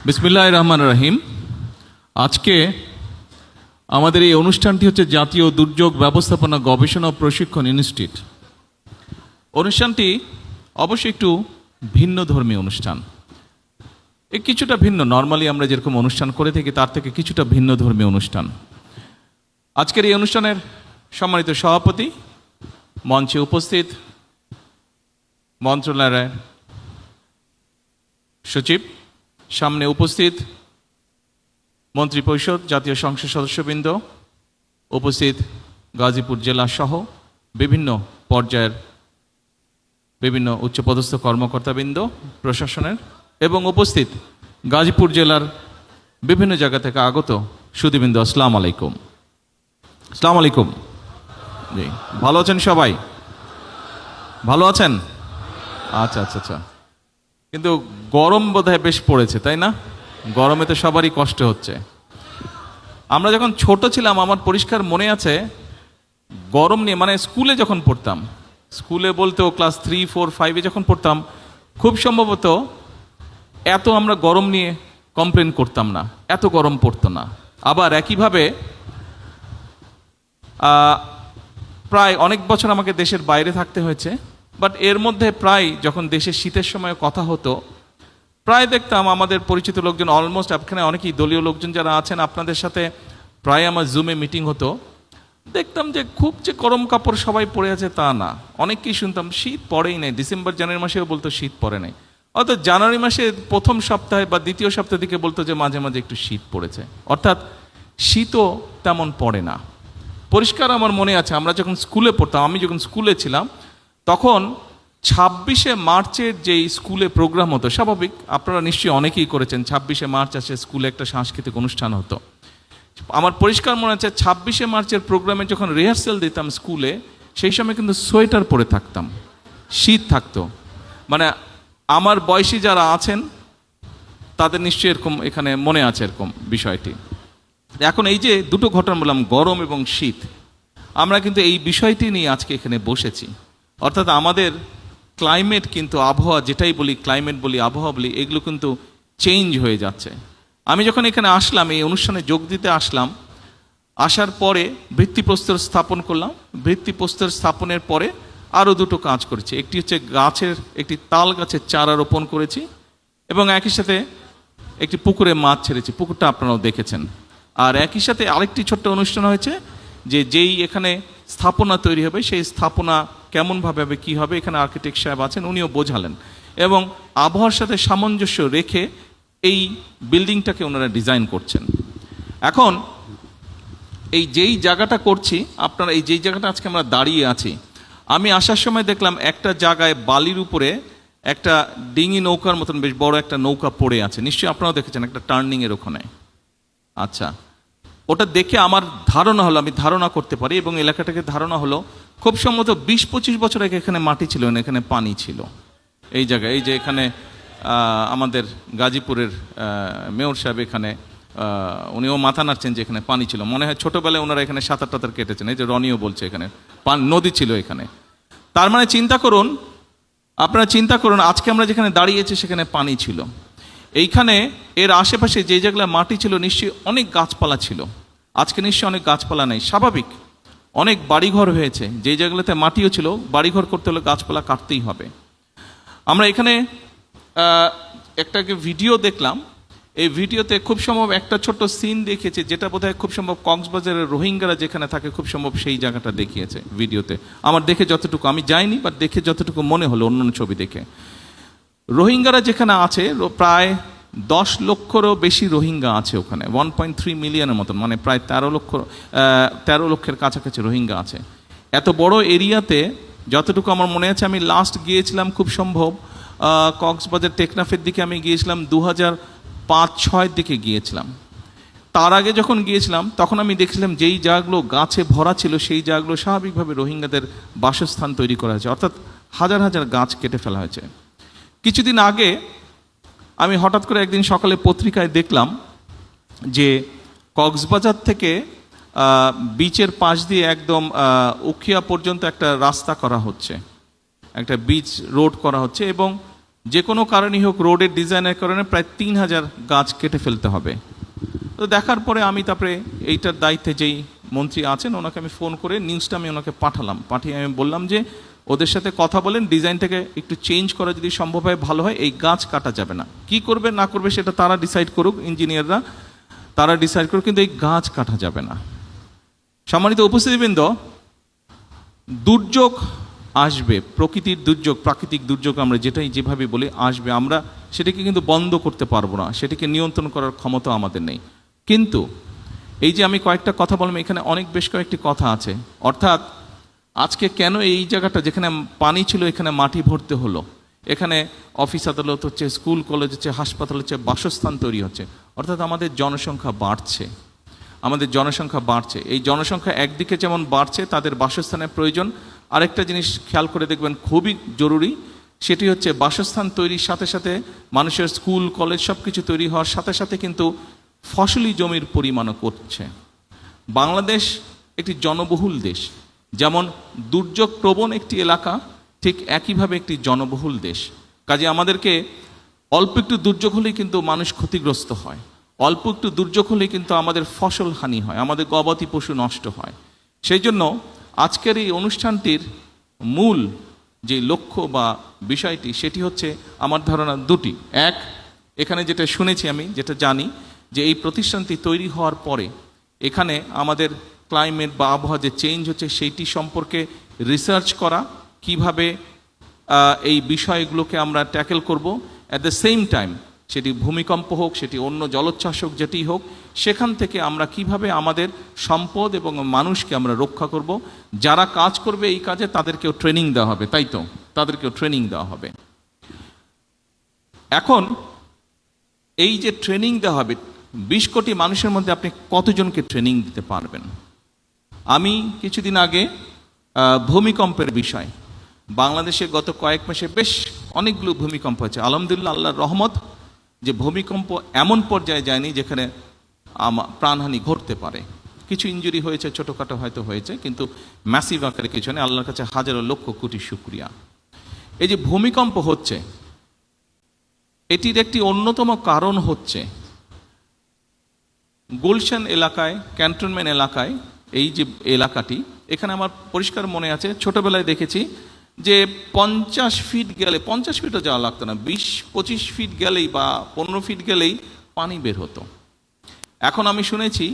বিসমিল্লাহির রহমানির রহিম। আজকে আমাদের এই অনুষ্ঠানটি হচ্ছে জাতীয় দুর্যোগ ব্যবস্থাপনা গবেষণা ও প্রশিক্ষণ ইনস্টিটিউট। অনুষ্ঠানটি অবশ্যই একটু ভিন্ন ধর্মীয় অনুষ্ঠান, কিছুটা ভিন্ন। নর্মালি আমরা যেরকম অনুষ্ঠান করে থাকি তার থেকে কিছুটা ভিন্ন ধর্মীয় অনুষ্ঠান। আজকের এই অনুষ্ঠানের সম্মানিত সভাপতি, মঞ্চে উপস্থিত মন্ত্রণালয়ের সচিব, সামনে উপস্থিত মন্ত্রিপরিষদ, জাতীয় সংসদ সদস্যবৃন্দ, উপস্থিত গাজীপুর জেলা সহ বিভিন্ন পর্যায়ের বিভিন্ন উচ্চপদস্থ কর্মকর্তাবৃন্দ প্রশাসনের, এবং উপস্থিত গাজীপুর জেলার বিভিন্ন জায়গা থেকে আগত সুধীবৃন্দ, আসসালামু আলাইকুম। আসসালামু আলাইকুম। জি, ভালো আছেন সবাই? ভালো আছেন? আচ্ছা আচ্ছা আচ্ছা। কিন্তু গরম বোধহয় বেশ পড়েছে, তাই না? গরমে তো সবারই কষ্ট হচ্ছে। আমরা যখন ছোট ছিলাম, আমার পরিষ্কার মনে আছে, গরম নিয়ে মানে স্কুলে যখন পড়তাম, স্কুলে বলতেও ক্লাস 3, 4, 5-এ যখন পড়তাম, খুব সম্ভবত এত আমরা গরম নিয়ে কমপ্লেন করতাম না, এত গরম পড়তো না। আবার একইভাবে প্রায় অনেক বছর আমাকে দেশের বাইরে থাকতে হয়েছে, বাট এর মধ্যে প্রায় যখন দেশের শীতের সময় কথা হতো, প্রায় দেখতাম আমাদের পরিচিত লোকজন, অলমোস্ট এখানে অনেকেই দলীয় লোকজন যারা আছেন, আপনাদের সাথে প্রায় আমার জুমে মিটিং হতো, দেখতাম যে খুব যে গরম কাপড় সবাই পরে আছে তা না। অনেককেই শুনতাম শীত পড়েই নেই, ডিসেম্বর জানুয়ারি মাসেও বলতো শীত পড়ে নাই, অর্থাৎ জানুয়ারি মাসে প্রথম সপ্তাহে বা দ্বিতীয় সপ্তাহ দিকে বলতো যে মাঝে মাঝে একটু শীত পড়েছে, অর্থাৎ শীতও তেমন পড়ে না। পরিষ্কার আমার মনে আছে, আমরা যখন স্কুলে পড়তাম, আমি যখন স্কুলে ছিলাম, তখন 26শে মার্চের যেই স্কুলে প্রোগ্রাম হতো, স্বাভাবিক আপনারা নিশ্চয়ই অনেকেই করেছেন, 26শে মার্চ আসে স্কুলে একটা সাংস্কৃতিক অনুষ্ঠান হতো। আমার পরিষ্কার মনে আছে 26শে মার্চের প্রোগ্রামে যখন রিহার্সেল দিতাম স্কুলে, সেই সময় কিন্তু সোয়েটার পরে থাকতাম, শীত থাকতো। মানে আমার বয়সী যারা আছেন তাদের নিশ্চয়ই এরকম এখানে মনে আছে এরকম বিষয়টি। এখন এই যে দুটো ঘটনা বললাম, গরম এবং শীত, আমরা কিন্তু এই বিষয়টি নিয়ে আজকে এখানে বসেছি। অর্থাৎ আমাদের ক্লাইমেট কিন্তু, আবহাওয়া যেটাই বলি, ক্লাইমেট বলি, আবহাওয়া বলি, এগুলো কিন্তু চেঞ্জ হয়ে যাচ্ছে। আমি যখন এখানে আসলাম, এই অনুষ্ঠানে যোগ দিতে আসলাম, আসার পরে ভিত্তিপ্রস্তর স্থাপন করলাম। ভিত্তিপ্রস্তর স্থাপনের পরে আরও দুটো কাজ করেছি। একটি হচ্ছে একটি তাল গাছের চারা রোপণ করেছি, এবং একই সাথে একটি পুকুরে মাছ ছেড়েছি, পুকুরটা আপনারাও দেখেছেন। আর একই সাথে আরেকটি ছোট্ট অনুষ্ঠান হয়েছে, যেই এখানে স্থাপনা তৈরি হবে, সেই স্থাপনা কেমনভাবে হবে, কী হবে, এখানে আর্কিটেক্ট সাহেব আছেন, উনিও বোঝালেন, এবং আবহাওয়ার সাথে সামঞ্জস্য রেখে এই বিল্ডিংটাকে ওনারা ডিজাইন করছেন। এখন এই যেই জায়গাটা করছি, আপনারা এই যেই জায়গাটা আজকে আমরা দাঁড়িয়ে আছি, আমি আসার সময় দেখলাম একটা জায়গায় বালির উপরে একটা ডিঙি নৌকার মতন বেশ বড় একটা নৌকা পড়ে আছে, নিশ্চয়ই আপনারাও দেখেছেন, একটা টার্নিংয়ের ওখানে। আচ্ছা, ওটা দেখে আমার ধারণা হলো, আমি ধারণা করতে পারি, এবং এলাকাটাকে ধারণা হলো, খুব সম্ভবত 20-25 বছর আগে এখানে মাটি ছিল না, এখানে পানি ছিল এই জায়গায়। এই যে এখানে আমাদের গাজীপুরের মেয়র সাহেব এখানে, উনিও মাথা নাড়ছেন যে এখানে পানি ছিল। মনে হয় ছোটোবেলায় ওনারা এখানে সাঁতার টাতার কেটেছেন, এই যে রনিও বলছে এখানে নদী ছিল এখানে। তার মানে আপনারা চিন্তা করুন, আজকে আমরা যেখানে দাঁড়িয়েছি সেখানে পানি ছিল। এইখানে এর আশেপাশে যে যেগুলো মাটি ছিল, নিশ্চয়ই অনেক গাছপালা ছিল। আজকে নিশ্চয়ই অনেক গাছপালা নেই, স্বাভাবিক। অনেক বাড়িঘর হয়েছে, যে জায়গাগুলোতে মাটিও ছিল, বাড়িঘর করতে হলে গাছপালা কাটতেই হবে। আমরা এখানে একটা ভিডিও দেখলাম, এই ভিডিওতে খুব সম্ভব একটা ছোট্ট সিন দেখিয়েছে, যেটা বোধহয় খুব সম্ভব কক্সবাজারের রোহিঙ্গারা যেখানে থাকে, খুব সম্ভব সেই জায়গাটা দেখিয়েছে ভিডিওতে। আমার দেখে যতটুকু, আমি যাইনি, বাট দেখে যতটুকু মনে হলো অন্য ছবি দেখে, রোহিঙ্গারা যেখানে আছে, প্রায় 10 লক্ষেরও বেশি রোহিঙ্গা আছে ওখানে, 1.3 মিলিয়নের মতন, মানে প্রায় 13 লক্ষের কাছাকাছি রোহিঙ্গা আছে এত বড় এরিয়াতে। যতটুকু আমার মনে আছে, আমি লাস্ট গিয়েছিলাম খুব সম্ভব কক্সবাজার টেকনাফের দিকে আমি গিয়েছিলাম 2005-06 দিকে গিয়েছিলাম। তার আগে যখন গিয়েছিলাম তখন আমি দেখছিলাম যেই জায়গাগুলো গাছে ভরা ছিল, সেই জায়গাগুলো স্বাভাবিকভাবে রোহিঙ্গাদের বাসস্থান তৈরি করা হয়েছে, অর্থাৎ হাজার হাজার গাছ কেটে ফেলা হয়েছে। কিছুদিন আগে আমি হঠাৎ করে একদিন সকালে পত্রিকায় দেখলাম যে কক্সবাজার থেকে বিচের পাশ দিয়ে একদম উখিয়া পর্যন্ত একটা রাস্তা করা হচ্ছে, একটা বিচ রোড করা হচ্ছে, এবং যে কোনো কারণেই হোক রোডের ডিজাইনের কারণে প্রায় 3000 গাছ কেটে ফেলতে হবে। তো দেখার পরে আমি তারপরে এইটার দায়িত্বে যেই মন্ত্রী আছেন ওনাকে আমি ফোন করে নিউজটা আমি ওনাকে পাঠিয়ে আমি বললাম যে ওদের সাথে কথা বলেন, ডিজাইনটাকে একটু চেঞ্জ করা যদি সম্ভব হয় ভালো হয়, এই গাছ কাটা যাবে না। কি করবে না করবে সেটা তারা ডিসাইড করুক, ইঞ্জিনিয়াররা তারা ডিসাইড করুক, কিন্তু এই গাছ কাটা যাবে না। সম্মানিত উপস্থিতিবৃন্দ, দুর্যোগ আসবে, প্রকৃতির দুর্যোগ, প্রাকৃতিক দুর্যোগ আমরা যেটাই যেভাবে বলি আসবে, আমরা সেটাকে কিন্তু বন্ধ করতে পারবো না, সেটাকে নিয়ন্ত্রণ করার ক্ষমতা আমাদের নেই। কিন্তু এই যে আমি কয়েকটা কথা বললাম, এখানে বেশ কয়েকটি কথা আছে। অর্থাৎ আজকে কেন এই জায়গাটা যেখানে পানি ছিল এখানে মাটি ভরতে হলো, এখানে অফিস আদালত হচ্ছে, স্কুল কলেজ হচ্ছে, হাসপাতাল হচ্ছে, বাসস্থান তৈরি হচ্ছে। অর্থাৎ আমাদের জনসংখ্যা বাড়ছে, এই জনসংখ্যা একদিকে যেমন বাড়ছে, তাদের বাসস্থানের প্রয়োজন। আরেকটা জিনিস খেয়াল করে দেখবেন খুবই জরুরি, সেটি হচ্ছে বাসস্থান তৈরির সাথে সাথে মানুষের স্কুল কলেজ সব কিছু তৈরি হওয়ার সাথে সাথে কিন্তু ফসলি জমির পরিমাণও করছে। বাংলাদেশ একটি জনবহুল দেশ, যেমন দুর্যোগ প্রবণ একটি এলাকা, ঠিক একইভাবে একটি জনবহুল দেশ। কাজে আমাদেরকে অল্প একটু দুর্যোগ হলেই কিন্তু মানুষ ক্ষতিগ্রস্ত হয়, অল্প একটু দুর্যোগ হলেই কিন্তু আমাদের ফসল হানি হয়, আমাদের গবাদি পশু নষ্ট হয়। সেই জন্য আজকের এই অনুষ্ঠানটির মূল যে লক্ষ্য বা বিষয়টি সেটি হচ্ছে আমার ধারণা দুটি। এক, এখানে যেটা শুনেছি আমি, যেটা জানি, যে এই প্রতিষ্ঠানটি তৈরি হওয়ার পরে এখানে আমাদের ক্লাইমেট বা আবহাওয়া যে চেঞ্জ হচ্ছে সেইটি সম্পর্কে রিসার্চ করা, কিভাবে এই বিষয়গুলোকে আমরা ট্যাকেল করব। অ্যাট দ্য সেম টাইম সেটি ভূমিকম্প হোক, সেটি অন্য জলোচ্ছ্বাস হোক, যেটি হোক, সেখান থেকে আমরা কিভাবে আমাদের সম্পদ এবং মানুষকে আমরা রক্ষা করব। যারা কাজ করবে এই কাজে তাদেরকেও ট্রেনিং দেওয়া হবে, তাই তো, তাদেরকেও ট্রেনিং দেওয়া হবে। এখন এই যে ট্রেনিং দেওয়া হবে, 20 কোটি মানুষের মধ্যে আপনি কতজনকে ট্রেনিং দিতে পারবেন? আমি কিছুদিন আগে ভূমিকম্পের বিষয়, বাংলাদেশে গত কয়েক মাসে বেশ অনেকগুলো ভূমিকম্প হয়েছে। আলহামদুলিল্লাহ, আল্লাহর রহমত যে ভূমিকম্প এমন পর্যায়ে যায়নি যেখানে প্রাণহানি ঘটতে পারে। কিছু ইনজুরি হয়েছে, ছোটোখাটো হয়তো হয়েছে, কিন্তু ম্যাসিভ আকারে কিছু নেই। আল্লাহর কাছে হাজারো লক্ষ কোটি শুকরিয়া। এই যে ভূমিকম্প হচ্ছে, এটির একটি অন্যতম কারণ হচ্ছে গুলশান এলাকায়, ক্যান্টনমেন্ট এলাকায়, এই যে এলাকাটি, এখানে আমার পরিষ্কার মনে আছে ছোটবেলায় দেখেছি যে 50 ফিট গেলে, 50 ফিটও যাওয়া লাগতো না, 20-25 ফিট গেলেই বা 15 ফিট গেলেই পানি বের হতো। এখন আমি শুনেছি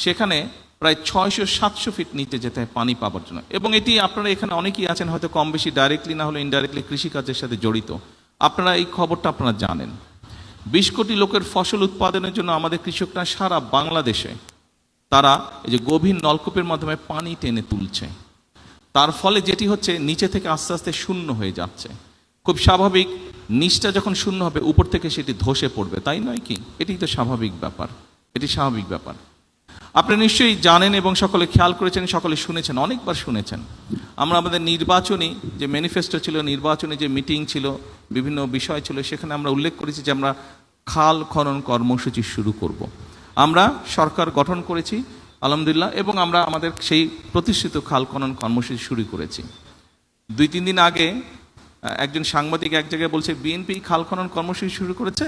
সেখানে প্রায় 600-700 ফিট নিচে যেতে হয় পানি পাওয়ার জন্য। এবং এটি আপনারা এখানে অনেকেই আছেন হয়তো কম বেশি ডাইরেক্টলি না হলে ইনডাইরেক্টলি কৃষিকাজের সাথে জড়িত, আপনারা এই খবরটা আপনারা জানেন। 20 কোটি লোকের ফসল উৎপাদনের জন্য আমাদের কৃষকরা সারা বাংলাদেশে তারা এই যে গভীর নলকূপের মাধ্যমে পানি টেনে তুলছে। তার ফলে যেটি হচ্ছে, নিচে থেকে আস্তে আস্তে শূন্য হয়ে যাচ্ছে। খুব স্বাভাবিক, নিচটা যখন শূন্য হবে উপর থেকে সেটি ধসে পড়বে, তাই নয় কি? এটি তো স্বাভাবিক ব্যাপার, এটি স্বাভাবিক ব্যাপার। আপনি নিশ্চয়ই জানেন এবং সকলে খেয়াল করেছেন, সকলে শুনেছেন, অনেকবার শুনেছেন। আমরা আমাদের নির্বাচনী যে ম্যানিফেস্টো ছিল, নির্বাচনী যে মিটিং ছিল, বিভিন্ন বিষয় ছিল, সেখানে আমরা উল্লেখ করেছি যে আমরা খাল খনন কর্মসূচি শুরু করব। আমরা সরকার গঠন করেছি আলহামদুলিল্লাহ, এবং আমরা আমাদের সেই প্রতিষ্ঠিত খাল খনন কর্মসূচি শুরু করেছি। 2-3 দিন আগে একজন সাংবাদিক এক জায়গায় বলছে বিএনপি খাল খনন কর্মসূচি শুরু করেছে,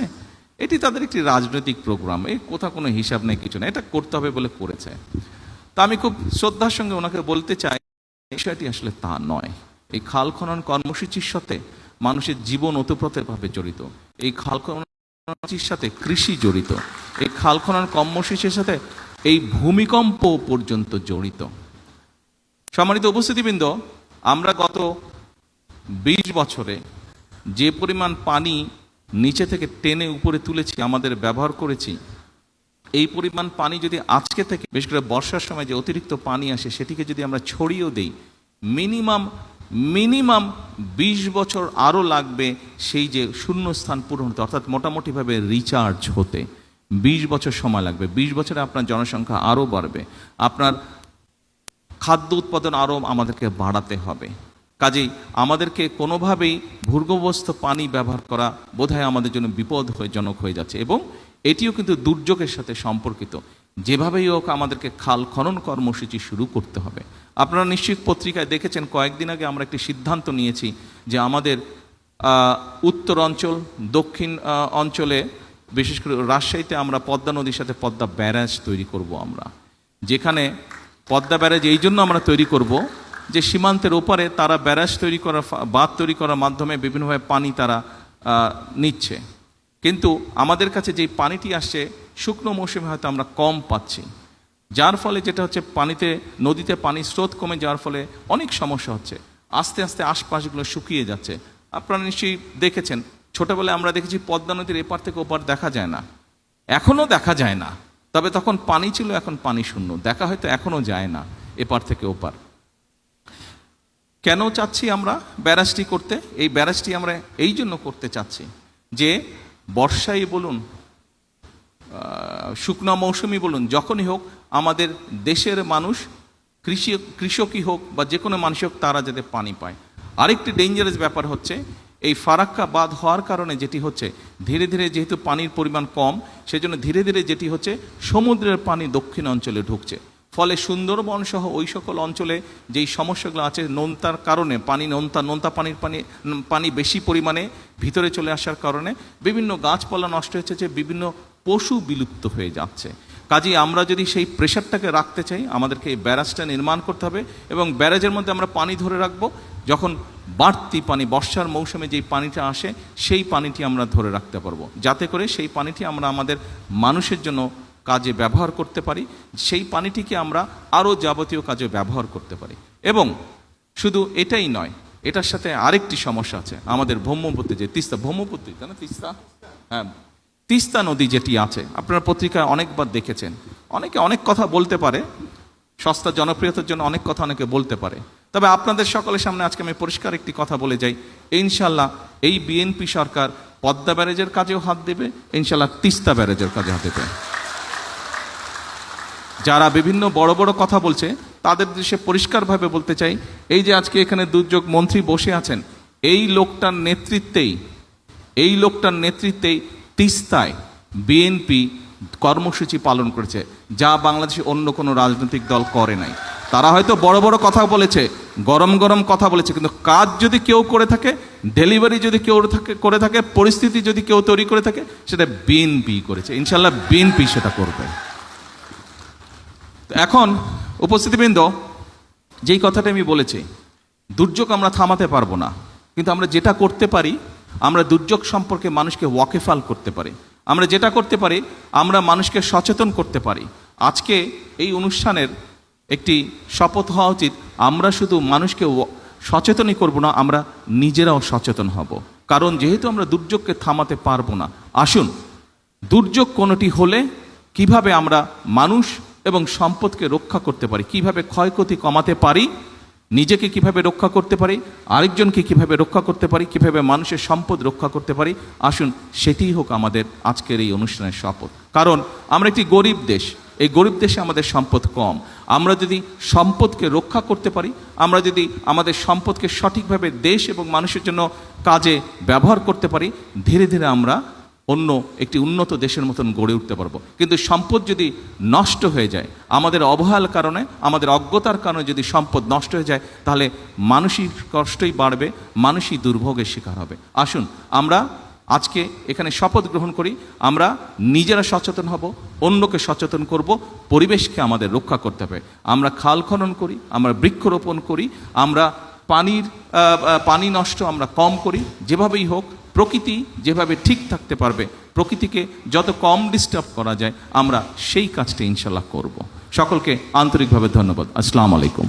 এটি তাদের একটি রাজনৈতিক প্রোগ্রাম, এই কোথাও কোনো হিসাব নেই, কিছু না, এটা করতে হবে বলে করেছে। তা আমি খুব শ্রদ্ধার সঙ্গে ওনাকে বলতে চাই, বিষয়টি আসলে তা নয়। এই খাল খনন কর্মসূচির সাথে মানুষের জীবন ওতপ্রোতভাবে জড়িত, এই খাল খননের সাথে কৃষি জড়িত, এই খাল খনন কর্মসূচির সাথে এই ভূমিকম্প পর্যন্ত জড়িত। সম্মানিত উপস্থিতিবৃন্দ, আমরা গত 20 বছরে যে পরিমাণ পানি নিচে থেকে টেনে উপরে তুলেছি, আমাদের ব্যবহার করেছি, এই পরিমাণ পানি যদি আজকে থেকে, বিশেষ করে বর্ষার সময় যে অতিরিক্ত পানি আসে, সেটিকে যদি আমরা ছড়িয়েও দেই, মিনিমাম 20 বছর আরও লাগবে সেই যে শূন্যস্থান পূরণ হতে, অর্থাৎ মোটামুটিভাবে রিচার্জ হতে 20 বছর সময় লাগবে। 20 বছরে আপনার জনসংখ্যা আরও বাড়বে, আপনার খাদ্য উৎপাদন আরও আমাদেরকে বাড়াতে হবে। কাজেই আমাদেরকে কোনোভাবেই ভূগর্ভস্থ পানি ব্যবহার করা বোধহয় আমাদের জন্য বিপদজনক হয়ে যাচ্ছে, এবং এটিও কিন্তু দুর্যোগের সাথে সম্পর্কিত। যেভাবেই হোক আমাদেরকে খাল খনন কর্মসূচি শুরু করতে হবে। আপনারা নিশ্চয়ই পত্রিকায় দেখেছেন, কয়েকদিন আগে আমরা একটি সিদ্ধান্ত নিয়েছি যে আমাদের উত্তর অঞ্চল, দক্ষিণ অঞ্চলে বিশেষ করে রাজশাহীতে আমরা পদ্মা নদীর সাথে পদ্মা ব্যারাজ তৈরি করব আমরা, যেখানে পদ্মা ব্যারাজ এই জন্য আমরা তৈরি করব যে সীমান্তের ওপারে তারা ব্যারাজ তৈরি করার, বাঁধ তৈরি করার মাধ্যমে বিভিন্নভাবে পানি তারা নিচ্ছে, কিন্তু আমাদের কাছে যেই পানিটি আসছে শুকনো মৌসুমে হয়তো আমরা কম পাচ্ছি, যার ফলে যেটা হচ্ছে পানিতে, নদীতে পানির স্রোত কমে যাওয়ার ফলে অনেক সমস্যা হচ্ছে। আস্তে আস্তে আশপাশগুলো শুকিয়ে যাচ্ছে। আপনারা নিশ্চয়ই দেখেছেন, ছোটবেলায় আমরা দেখেছি পদ্মা নদীর এপার থেকে ওপার দেখা যায় না, এখনও দেখা যায় না, তবে তখন পানি ছিল, এখন পানি শূন্য, দেখা হয়তো এখনও যায় না এপার থেকে ওপার। কেন চাচ্ছি আমরা ব্যারাজটি করতে? এই ব্যারাজটি আমরা এই জন্য করতে চাচ্ছি যে বর্ষাই বলুন, শুকনো মৌসুমি বলুন, যখনই হোক আমাদের দেশের মানুষ, কৃষকই হোক বা যে কোনো মানুষ হোক, তারা যাতে পানি পায়। আরেকটি ডেঞ্জারাস ব্যাপার হচ্ছে এই ফারাক্কা বাঁধ হওয়ার কারণে যেটি হচ্ছে, ধীরে ধীরে যেহেতু পানির পরিমাণ কম, সেজন্য ধীরে ধীরে যেটি হচ্ছে সমুদ্রের পানি দক্ষিণ অঞ্চলে ঢুকছে, ফলে সুন্দরবন সহ ওই সকল অঞ্চলে যেই সমস্যাগুলো আছে, নোনতার কারণে পানি, নোনতা পানি বেশি পরিমাণে ভিতরে চলে আসার কারণে বিভিন্ন গাছপালা নষ্ট হচ্ছে, যে বিভিন্ন পশু বিলুপ্ত হয়ে যাচ্ছে। কাজেই আমরা যদি সেই প্রেশারটাকে রাখতে চাই, আমাদেরকে এই ব্যারাজটা নির্মাণ করতে হবে, এবং ব্যারাজের মধ্যে আমরা পানি ধরে রাখবো। যখন বাড়তি পানি, বর্ষার মৌসুমে যেই পানিটা আসে, সেই পানিটি আমরা ধরে রাখতে পারবো, যাতে করে সেই পানিটি আমরা আমাদের মানুষের জন্য কাজে ব্যবহার করতে পারি, সেই পানিটিকে আমরা আরও যাবতীয় কাজে ব্যবহার করতে পারি। এবং শুধু এটাই নয়, এটার সাথে আরেকটি সমস্যা আছে, আমাদের ব্রহ্মপুত্রে যে তিস্তা, ব্রহ্মপুত্র তাই না, তিস্তা, হ্যাঁ, তিস্তা নদী যেটি আছে, আপনারা পত্রিকায় অনেকবার দেখেছেন, অনেকে অনেক কথা বলতে পারে, সস্তা জনপ্রিয়তার জন্য অনেক কথা অনেকে বলতে পারে, তবে আপনাদের সকলের সামনে আজকে আমি পরিষ্কার একটি কথা বলে যাই, ইনশাল্লাহ এই বিএনপি সরকার পদ্মা ব্যারেজের কাজেও হাত দেবে, ইনশাল্লাহ তিস্তা ব্যারেজের কাজে হাত দেবে। যারা বিভিন্ন বড় বড় কথা বলছে তাদের দেশে পরিষ্কারভাবে বলতে চাই, এই যে আজকে এখানে দুর্যোগ মন্ত্রী বসে আছেন, এই লোকটার নেতৃত্বেই তিস্তায় বিএনপি কর্মসূচি পালন করেছে, যা বাংলাদেশে অন্য কোনো রাজনৈতিক দল করে নাই। তারা হয়তো বড় বড় কথা বলেছে, গরম গরম কথা বলেছে, কিন্তু কাজ যদি কেউ করে থাকে, ডেলিভারি যদি কেউ করে থাকে, পরিস্থিতি যদি কেউ তৈরি করে থাকে, সেটা বিএনপি করেছে, ইনশাল্লাহ বিএনপি সেটা করবে। এখন উপস্থিতিবৃন্দ, যেই কথাটা আমি বলেছি, দুর্যোগ আমরা থামাতে পারবো না, কিন্তু আমরা যেটা করতে পারি, আমরা দুর্যোগ সম্পর্কে মানুষকে ওয়াকিফাল করতে পারি, আমরা যেটা করতে পারি, আমরা মানুষকে সচেতন করতে পারি। আজকে এই অনুষ্ঠানের একটি শপথ হওয়া উচিত, আমরা শুধু মানুষকে সচেতনই করব না, আমরা নিজেরাও সচেতন হব। কারণ যেহেতু আমরা দুর্যোগকে থামাতে পারবো না, আসুন দুর্যোগ কোনোটি হলে কিভাবে আমরা মানুষ এবং সম্পদকে রক্ষা করতে পারি, কিভাবে ক্ষয়ক্ষতি কমাতে পারি, নিজেকে কিভাবে রক্ষা করতে পারি, আরেকজনকে কিভাবে রক্ষা করতে পারি, কিভাবে মানুষের সম্পদ রক্ষা করতে পারি, আসুন সেটিই হোক আমাদের আজকের এই অনুষ্ঠানের শপথ। কারণ আমরা একটি গরিব দেশ, এই গরিব দেশে আমাদের সম্পদ কম। আমরা যদি সম্পদকে রক্ষা করতে পারি, আমরা যদি আমাদের সম্পদকে সঠিকভাবে দেশ এবং মানুষের জন্য কাজে ব্যবহার করতে পারি, ধীরে ধীরে আমরা অন্য একটি উন্নত দেশের মতন গড়ে উঠতে পারবো। কিন্তু সম্পদ যদি নষ্ট হয়ে যায়, আমাদের অবহেলার কারণে, আমাদের অজ্ঞতার কারণে যদি সম্পদ নষ্ট হয়ে যায়, তাহলে মানসিক কষ্টই বাড়বে, মানুষই দুর্ভোগের শিকার হবে। আসুন আমরা আজকে এখানে শপথ গ্রহণ করি, আমরা নিজেরা সচেতন হব, অন্যকে সচেতন করব, পরিবেশকে আমাদের রক্ষা করতে হবে। আমরা খাল খনন করি, আমরা বৃক্ষরোপণ করি, আমরা পানি নষ্ট আমরা কম করি, যেভাবেই হোক প্রকৃতি যেভাবে ঠিক থাকতে পারবে, প্রকৃতিকে যত কম ডিস্টার্ব করা যায়, আমরা সেই কাজটা ইনশাল্লাহ করব। সকলকে আন্তরিকভাবে ধন্যবাদ। আসসালামু আলাইকুম।